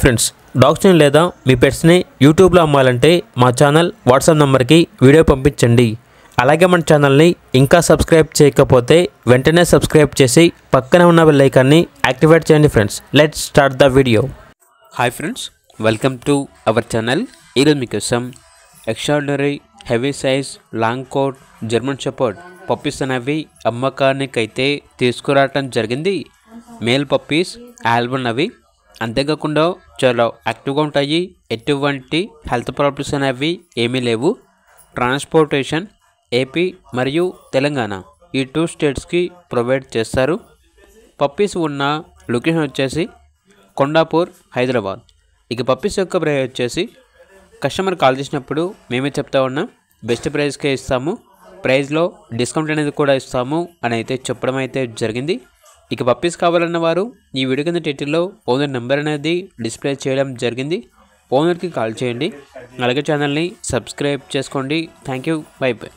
Friends, డాగ్స్ని లేదా మీ పెట్స్ని యూట్యూబ్లో అమ్మాలంటే మా ఛానల్ వాట్సాప్ నెంబర్కి వీడియో పంపించండి. అలాగే మన ఛానల్ని ఇంకా సబ్స్క్రైబ్ చేయకపోతే వెంటనే సబ్స్క్రైబ్ చేసి పక్కన ఉన్న బెల్ ఐకాన్ని యాక్టివేట్ చేయండి. Friends, let's start the video. Hi friends, welcome to our channel. ఈరోజు మీకోసం extraordinary heavy size long coat German shepherd puppies అనేవి అమ్మకానికైతే తీసుకురావటం జరిగింది. మేల్ పప్పీస్ ఆల్బన్ అవి, అంతేకాకుండా చాలా యాక్టివ్గా ఉంటాయి. ఎటువంటి హెల్త్ ప్రాబ్లమ్స్ అనేవి ఏమీ లేవు. ట్రాన్స్పోర్టేషన్ ఏపీ మరియు తెలంగాణ ఈ 2 స్టేట్స్కి ప్రొవైడ్ చేస్తారు. పప్పీస్ ఉన్న లొకేషన్ వచ్చేసి కొండాపూర్, హైదరాబాద్. ఇక పప్పీస్ యొక్క ప్రైస్ వచ్చేసి కస్టమర్ కాల్ చేసినప్పుడు మేమే చెప్తా ఉన్నాం, బెస్ట్ ప్రైస్కే ఇస్తాము, ప్రైస్లో డిస్కౌంట్ అనేది కూడా ఇస్తాము అని అయితే చెప్పడం అయితే జరిగింది. ఇక పప్పీస్ కావాలన్న వారు ఈ వీడియో కింద టైటిల్లో ఓనర్ నెంబర్ అనేది డిస్ప్లే చేయడం జరిగింది. ఓనర్కి కాల్ చేయండి. అలాగే ఛానల్ని సబ్స్క్రైబ్ చేసుకోండి. Thank you. By by.